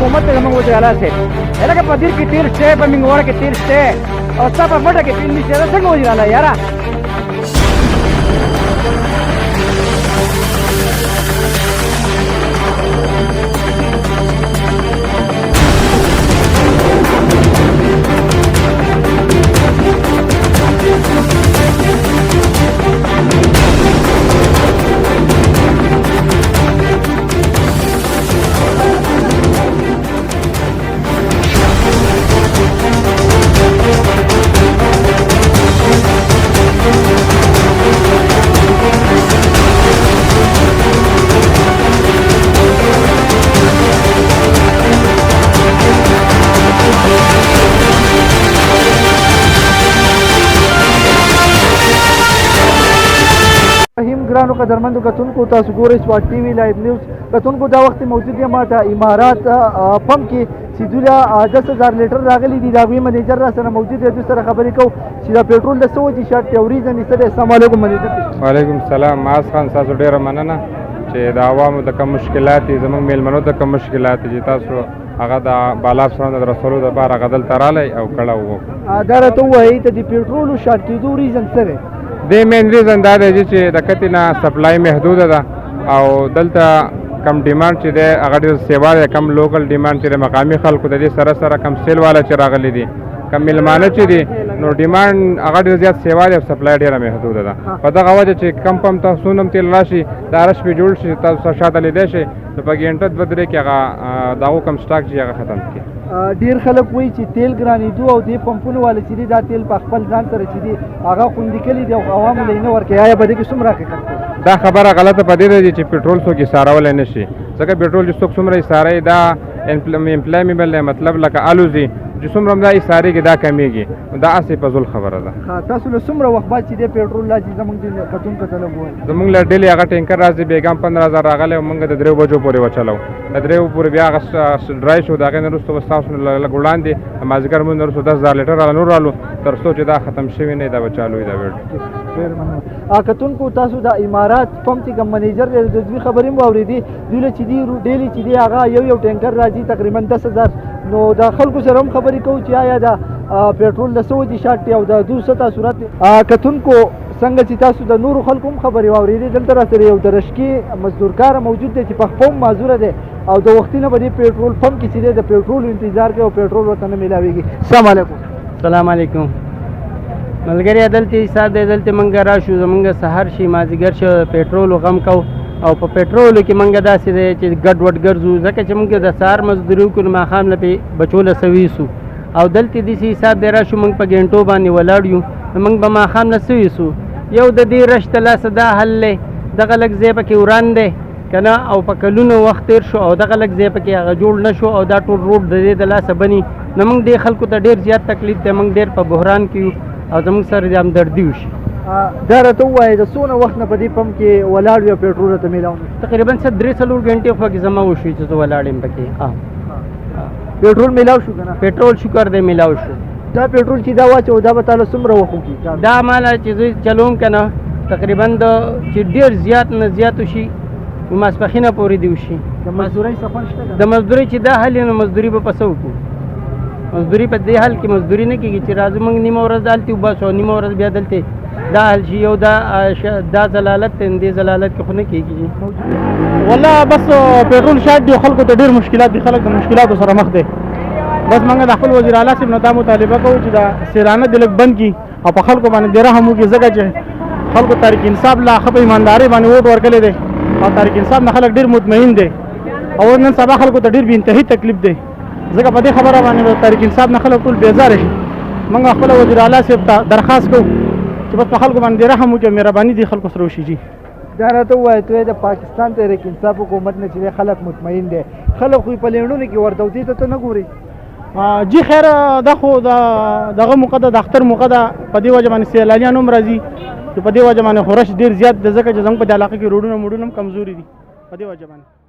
حکومت ته زموږ وزیر اعلی صاحب لکه په دیر کې تیر شته په منګوړه کې تیر شته او ستا په مټه کې تیر نشته دا څنګه وزیر اعلی یاره ګرانو قدرمندو کتونکو تاسو ګورئ سپاټ ټي وي لایو نیوز کتونکو دا وخت موجود یم ته امارات پمپ کې سیدوله 10,000 لیټر راغلي دي د هغوی منیجر را سره موجود دی دوی سره خبرې کوو چې دا پېټرول د څه وجې شاټ دی او ریزن یې څه دی السلام علیکم منیجر وعلیکم السلام معاذ خان تاسو ډېره مننه چې د عوامو د کوم مشکلات دي زموږ میلمنو د کوم مشکلات دي چې تاسو هغه د بالا افسرانو د رسولو دپاره هغه دلته رالی او کړی وو دا راته ووایي ته د پېټرولو شاټ کېدو ریزن څه دی د مین ریزن دا دی چې د کتې نه سپلای محدوده ده او دلته کم ډیمانډ چې دی هغه ډېر سیوا دی کم لوکل ډیمانډ چې د مقامي خلکو د دې سره سره کم سیل والا چې راغلي دي کم میلمانه چې دي نو ډیمانډ هغه ډېر زیات سیوا دی او سپلای ډېره محدوده ده په دغه وجه چې کم پمپ ته څومره تیل راشي دا رش پې جوړ شي تاسو شاته لیدی شئ نو په ګنټه دوه درې کې هغه د هغو کم سټاک چې هغه ختم کړي ډیر خلک وایي چې تیل ګرانېدو او دې پمپونو والا چې دي دا تیل په خپل ځان سره چې دي هغه خوندي کړي دي او عوامو له یې نه ورکوي آیا په دې کې څومره حقیقت دی دا خبره غلطه په دې ده چې پېټرول څوک ایسارولی نه شي ځکه پېټرول چې څوک څومره ایساروي دا امپلایمیبل دی مطلب لکه الوزي چې څومره هم دا ایسارېږي دا کمیږي دا هسې په زول خبره ده تاسو له څومره وخت بعد چې دې پېټرول راځي زموږ د کتونکو ته لږ ووایي زموږ له ډیلي هغه ټینکر راځي بېګام 15,000 راغلی او موږ د 3 بجو پورې وچلو د 3 پورې بیا هغه ډرای شو د هغې نه وروسته به ستاسو لږ وړاندې مازدیګر مونځ نه وروسته 10,000 لیټر راله نور رالو تر څو چې دا ختم شوي نه دا به چالو وي دا ویډ کتونکو تاسو د امارات پمپ چې کوم منیجر دی د دوی خبرې مو واورېدې دوی له چې دي ډیلي چې دی هغه یو ټینکر راځي تقریبا 10,000 نو د خلکو سره هم خبرې کوو چې آیا د پېټرول د څه وجې شاټ دی او د دوی څه تاثرات دي کتونکو څنګه چې تاسو د نورو خلکو هم خبرې واورېدې دلته را سره یو د رشکې مزدورکاره موجود دی چې په خپل معذوره دی او د وختي نه به دې پېټرول پمپ کې چې دی د پېټرول انتظار کوي او پېټرول ورته نه میلاویږي السلام علیکم السلام علیکم ملګری دلته حساب دی دلته موږ راشو زموږ سهار شي مازدیګر شي پېټرول غم کوو او په پېټرولو کې موږ داسې دی چې ګډ وډ ګرځو ځکه چې موږ د سهار مزدوري وکړو ماښام له پې بچو له سویسو او دلته داسې حساب دی راشو موږ په ګنټو باندې ولاړ یو موږ به ماښام نه سویسو یو د دې رش ته لاسه دا حل دی دغه لږ ځای پکې وران دی که نه او په کلونو وخت تېر شو او دغه لږ ځای پکې هغه جوړ نه شو او دا ټول روډ د دې د لاسه بني نو موږ دې خلکو ته ډېر زیات تکلیف دی موږ ډېر په بحران کې یو او زموږ سره د همدردي وشي دا راته ووایه د څونه وخت نه په دې پمپ کې ولاړ وي او پېټرول راته میلاو نه تقریبا 3-4 غنټې خو پکې زما وشوي چې زه ولاړ یم پکې پېټرول میلاو شو که نه پېټرول شکر دی میلاو شو دا پېټرول چې دا واچو دا به تاله څومره وخت وکړي دا ماله چې زه چلوم که نه تقریبا د چې ډېر زیات نه زیات وشي ماسپښینه پورې دې وشي د مزدورۍ سفر شته د مزدورۍ چې دا حل نو مزدوري به په څه وکړو مزدوري په دې حال کې مزدوري نه کېږي چې راځو موږ نیمه ورځ دلته وباسو نیمه ورځ بیا دلته دا حل شي یو دا ضلالت دی دې ضلالت کې خو نه کېږي والله بس پېټرول شاټ دی خلکو ته ډېر مشکلات دي خلک د مشکلاتو سره مخ دی بس موږ د خپل وزیر اعلی صاحب نه دا مطالبه کوو چې دا سیرانه دې لږ بند کړي او په خلکو باندې دې رحم وکړي ځکه چې خلکو تحریک انصاف لا ښه په ایماندارۍ باندې ووټ ورکړی دی او تحریک انصاف نه خلک ډېر مطمئن دی او نن سبا خلکو ته ډېر بې انتهایي تکلیف دی ځکه په دې خبره باندې تحریک انصاف نه خلک ټول بیزاره شي موږ خپل وزیر اعلی صاحب ته درخواست کوو چې بس په خلکو باندې رحم وکړي او مهرباني دې خلکو سره وشي جي دا راته ووایه ته د پاکستان تحریک انصاف حکومت نه چې خلک مطمئن دی خلک خو په لېڼونو کې ورته دې ته نه ګوري جی خیر دا خو دغه موقع ده د اختر موقع ده په دې وجه باندې سیلانیان هم راځي چې په دې وجه باندې خورش ډېر زیات د ځکه چې زموږ په دې علاقه کې روډونه موډونه هم کمزوري دي په دې وجه باندې